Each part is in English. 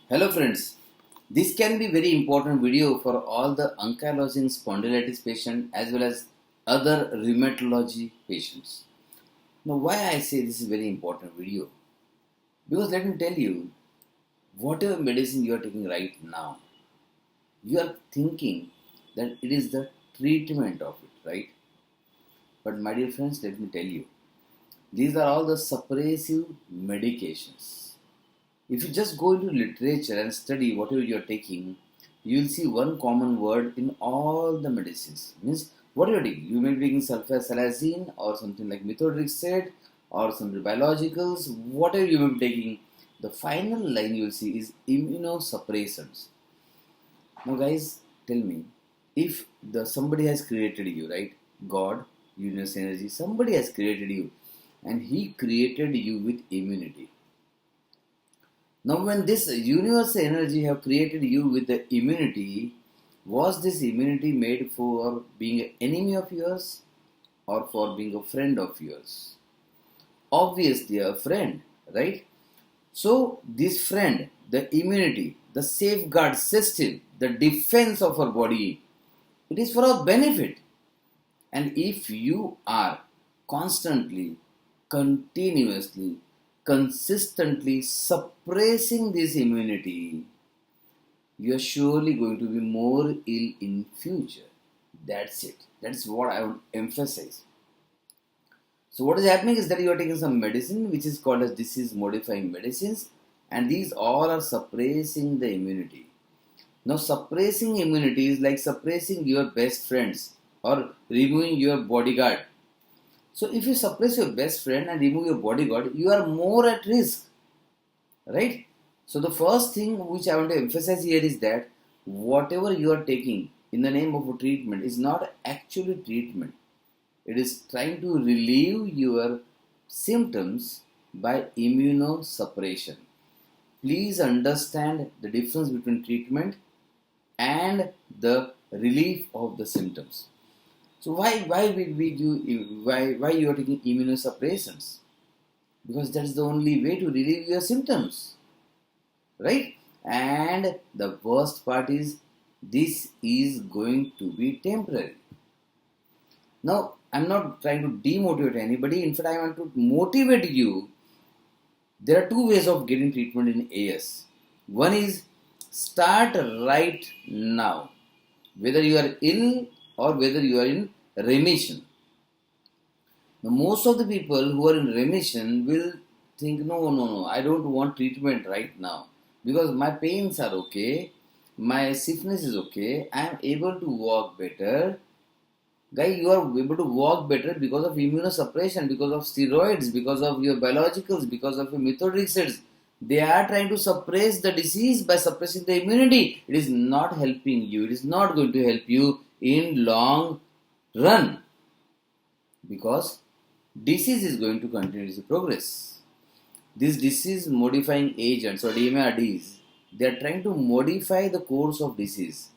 Hello friends, this can be very important video for all the ankylosing spondylitis patient as well as other rheumatology patients. Now why I say this is very important video? Because let me tell you, whatever medicine you are taking right now, you are thinking that it is the treatment of it, right? But my dear friends, let me tell you, these are all the suppressive medications. If you just go into literature and study whatever you are taking, you will see one common word in all the medicines. Means what you are taking. You may be taking sulfasalazine or something like methotrexate or some biologicals, whatever you may be taking. The final line you will see is immunosuppressants. Now guys, tell me, if somebody has created you, right? God, universe energy, somebody has created you and he created you with immunity. Now when this universe energy have created you with the immunity, was this immunity made for being an enemy of yours or for being a friend of yours? Obviously a friend, right? So this friend, the immunity, the safeguard system, the defense of our body, it is for our benefit. And if you are constantly, continuously, consistently suppressing this immunity, you are surely going to be more ill in future. That's it. That's what I would emphasize. So what is happening is that you are taking some medicine which is called as disease modifying medicines, and these all are suppressing the immunity. Now suppressing immunity is like suppressing your best friends or removing your bodyguard. So if you suppress your best friend and remove your bodyguard, you are more at risk, right? So the first thing which I want to emphasize here is that whatever you are taking in the name of a treatment is not actually treatment. It is trying to relieve your symptoms by immunosuppression. Please understand the difference between treatment and the relief of the symptoms. So why you are taking immunosuppressants? Because that's the only way to relieve your symptoms, right? And the worst part is this is going to be temporary. Now I'm not trying to demotivate anybody. In fact, I want to motivate you. There are two ways of getting treatment in AS. One is start right now, whether you are ill or whether you are in remission. Now, most of the people who are in remission will think, no, I don't want treatment right now because my pains are okay, my stiffness is okay, I am able to walk better. Guy, you are able to walk better because of immunosuppression, because of steroids, because of your biologicals, because of your methotrexates. They are trying to suppress the disease by suppressing the immunity. It is not helping you. It is not going to help you in long run because disease is going to continuously progress. These disease modifying agents or DMARDs, they are trying to modify the course of disease,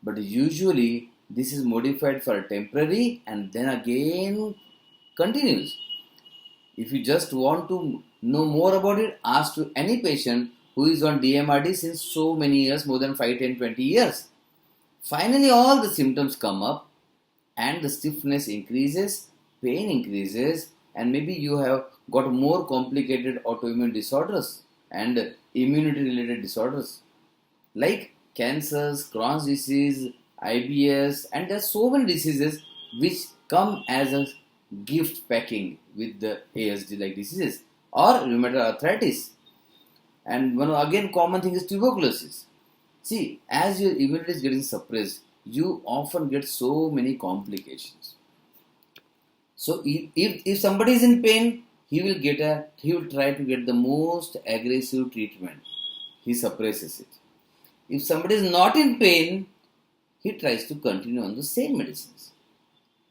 but usually this is modified for temporary and then again continues. If you just want to know more about it, ask to any patient who is on DMARD since so many years, more than 5, 10, 20 years. Finally all the symptoms come up and the stiffness increases, pain increases, and maybe you have got more complicated autoimmune disorders and immunity related disorders like cancers, Crohn's disease, IBS, and there are so many diseases which come as a gift packing with the ASD like diseases or rheumatoid arthritis. And one again common thing is tuberculosis. See, as your immunity is getting suppressed, you often get so many complications. So if somebody is in pain, he will try to get the most aggressive treatment. He suppresses it. If somebody is not in pain, he tries to continue on the same medicines.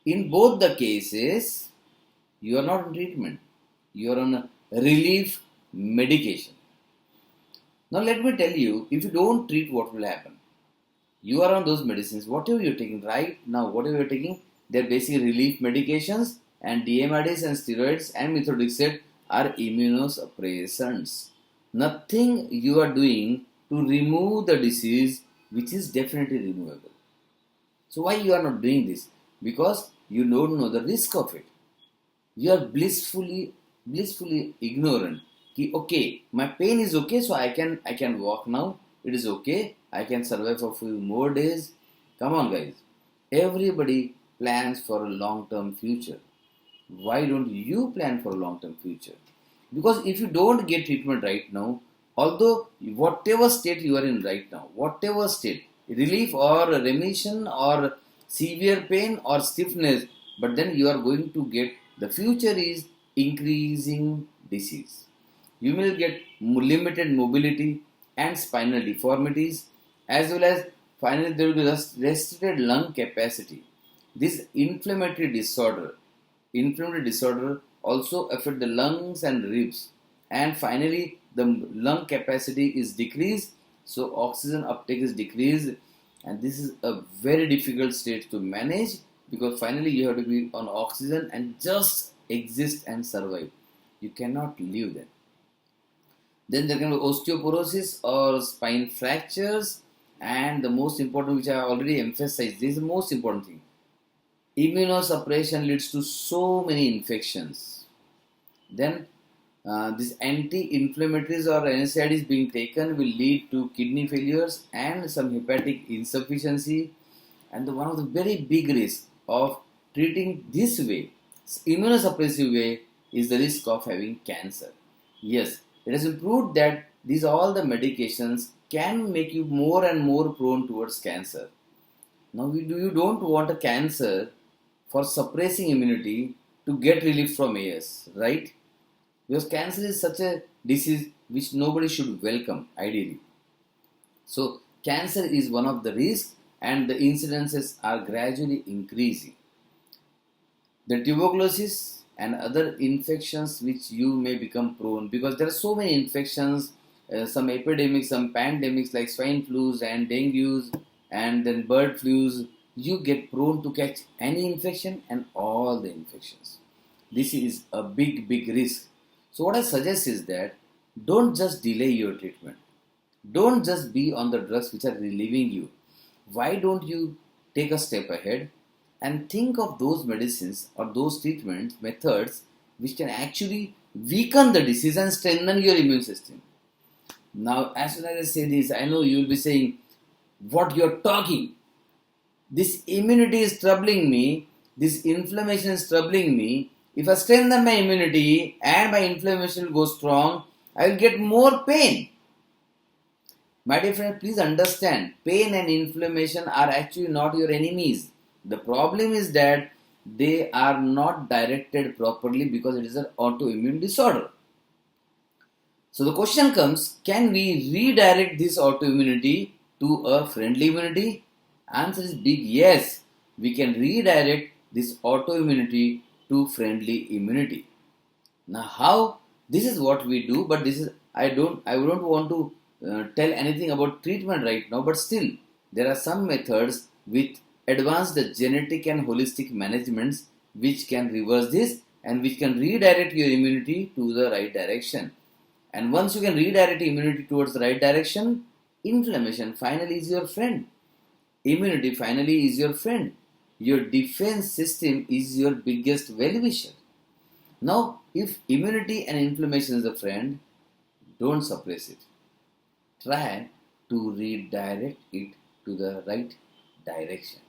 In both the cases, you are not on treatment. You are on a relief medication. Now let me tell you, if you don't treat, what will happen? You are on those medicines, whatever you're taking right now, whatever you're taking, they're basically relief medications, and DMARDs and steroids and methotrexate are immunosuppressants. Nothing you are doing to remove the disease which is definitely removable. So why you are not doing this? Because you don't know the risk of it. You are blissfully ignorant. Ki, okay, my pain is okay, so I can walk now. It is okay. I can survive for a few more days. Come on, guys. Everybody plans for a long-term future. Why don't you plan for a long-term future? Because if you don't get treatment right now, although whatever state you are in right now, whatever state, relief or remission or severe pain or stiffness, but then you are going to get, the future is increasing disease. You will get limited mobility and spinal deformities, as well as finally there will be restricted lung capacity. This inflammatory disorder also affect the lungs and ribs, and finally the lung capacity is decreased, so oxygen uptake is decreased, and this is a very difficult state to manage, because finally you have to be on oxygen and just exist and survive. You cannot live then. Then there can be osteoporosis or spine fractures, and the most important, which I already emphasized, this is the most important thing. Immunosuppression leads to so many infections. Then these anti-inflammatories or NSAIDs being taken will lead to kidney failures and some hepatic insufficiency. And one of the very big risks of treating this way, immunosuppressive way, is the risk of having cancer. Yes, it has been proved that these all the medications can make you more and more prone towards cancer. Now you don't want a cancer for suppressing immunity to get relief from AS, right? Because cancer is such a disease which nobody should welcome, ideally. So cancer is one of the risks, and the incidences are gradually increasing. The tuberculosis and other infections which you may become prone, because there are so many infections, some epidemics, some pandemics like swine flus and dengues and then bird flus, you get prone to catch any infection and all the infections. This is a big risk. So what I suggest is that don't just delay your treatment. Don't just be on the drugs which are relieving you. Why don't you take a step ahead and think of those medicines or those treatment methods which can actually weaken the disease and strengthen your immune system? Now, as soon as I say this, I know you will be saying, what you're talking? This immunity is troubling me. This inflammation is troubling me. If I strengthen my immunity and my inflammation will go strong, I will get more pain. My dear friend, please understand, pain and inflammation are actually not your enemies. The problem is that they are not directed properly because it is an autoimmune disorder. So the question comes, can we redirect this autoimmunity to a friendly immunity? Answer is big yes. We can redirect this autoimmunity to friendly immunity. Now how? This is what we do, but this is I don't want to tell anything about treatment right now, but still there are some methods with advanced genetic and holistic managements which can reverse this and which can redirect your immunity to the right direction. And once you can redirect immunity towards the right direction, inflammation finally is your friend. Immunity finally is your friend. Your defense system is your biggest well-wisher. Now, if immunity and inflammation is a friend, don't suppress it. Try to redirect it to the right direction.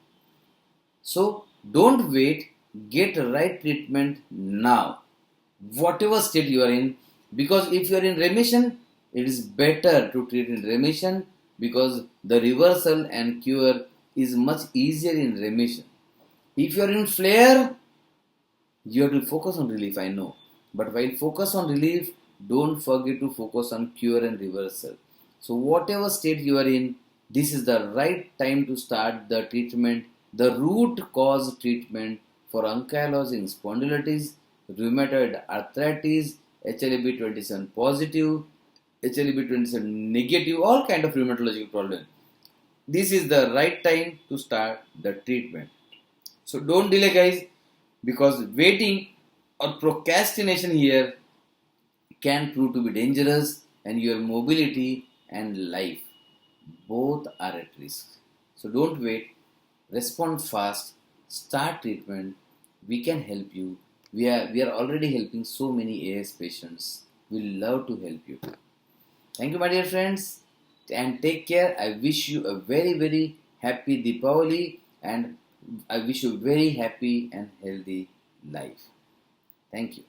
So, don't wait. Get right treatment now. Whatever state you are in, because if you are in remission, it is better to treat in remission, because the reversal and cure is much easier in remission. If you are in flare, you have to focus on relief, I know. But while focus on relief, don't forget to focus on cure and reversal. So whatever state you are in, this is the right time to start the treatment, the root cause treatment for ankylosing spondylitis, rheumatoid arthritis, HLA-B27 positive, HLA-B27 negative, all kind of rheumatological problems. This is the right time to start the treatment. So don't delay, guys, because waiting or procrastination here can prove to be dangerous and your mobility and life. Both are at risk. So don't wait, respond fast, start treatment. We can help you. We are already helping so many AS patients. We love to help you. Thank you, my dear friends, and take care. I wish you a very, very happy Deepavali, and I wish you very happy and healthy life. Thank you.